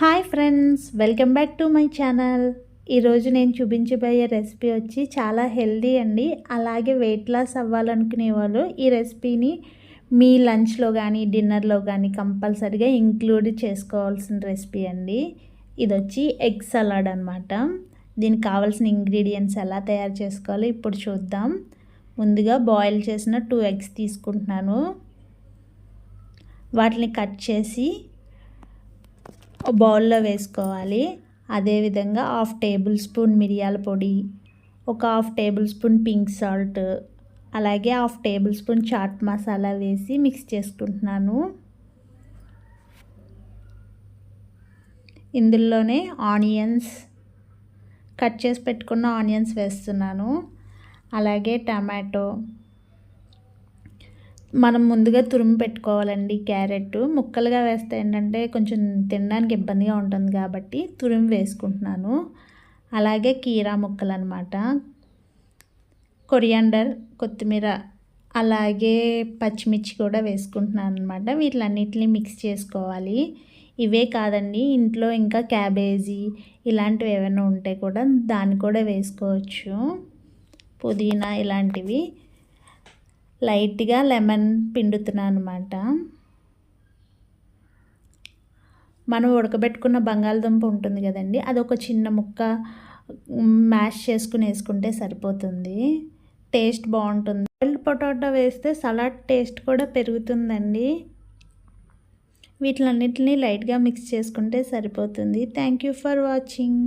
Hi friends, welcome back to my channel. ఈరోజు నేను చూపించబోయే రెసిపీ వచ్చి చాలా హెల్దీ అండి. అలాగే వెయిట్ లాస్ అవ్వాలనుకునే వాళ్ళు ఈ రెసిపీని మీ లంచ్లో కానీ డిన్నర్లో కానీ కంపల్సరీగా ఇంక్లూడ్ చేసుకోవాల్సిన రెసిపీ అండి. ఇది వచ్చి ఎగ్ సలాడ్ అనమాట. దీనికి కావాల్సిన ఇంగ్రీడియంట్స్ ఎలా తయారు చేసుకోవాలో ఇప్పుడు చూద్దాం. ముందుగా బాయిల్ చేసిన 2 ఎగ్స్ తీసుకుంటున్నాను. వాటిని కట్ చేసి బౌల్లో వేసుకోవాలి. అదేవిధంగా 1/2 టేబుల్ స్పూన్ మిరియాల పొడి, ఒక 1/2 టేబుల్ స్పూన్ పింక్ సాల్ట్, అలాగే 1/2 టేబుల్ స్పూన్ చాట్ మసాలా వేసి మిక్స్ చేసుకుంటున్నాను. ఇందులోనే ఆనియన్స్, కట్ చేసి పెట్టుకున్న ఆనియన్స్ వేస్తున్నాను. అలాగే టమాటో, మనం ముందుగా తురిమి పెట్టుకోవాలండి. క్యారెట్ ముక్కలుగా వేస్తే ఏంటంటే కొంచెం తినడానికి ఇబ్బందిగా ఉంటుంది కాబట్టి తురిమి వేసుకుంటున్నాను. అలాగే కీరా ముక్కలు అనమాట, కొరియాండర్, కొత్తిమీర, అలాగే పచ్చిమిర్చి కూడా వేసుకుంటున్నాను అనమాట. వీటిలన్నిటిని మిక్స్ చేసుకోవాలి. ఇవే కాదండి, ఇంట్లో ఇంకా క్యాబేజీ ఇలాంటివి ఏమైనా ఉంటే కూడా దాన్ని కూడా వేసుకోవచ్చు. పుదీనా ఇలాంటివి. లైట్గా లెమన్ పిండుతున్నాను అనమాట. మనం ఉడకబెట్టుకున్న బంగాళదుంప ఉంటుంది కదండి, అదొక చిన్న ముక్క మ్యాష్ చేసుకుని వేసుకుంటే సరిపోతుంది. టేస్ట్ బాగుంటుంది. బాయిల్డ్ పొటాటో వేస్తే సలాడ్ టేస్ట్ కూడా పెరుగుతుందండి. వీటిలన్నిటిని లైట్గా మిక్స్ చేసుకుంటే సరిపోతుంది. Thank you for watching.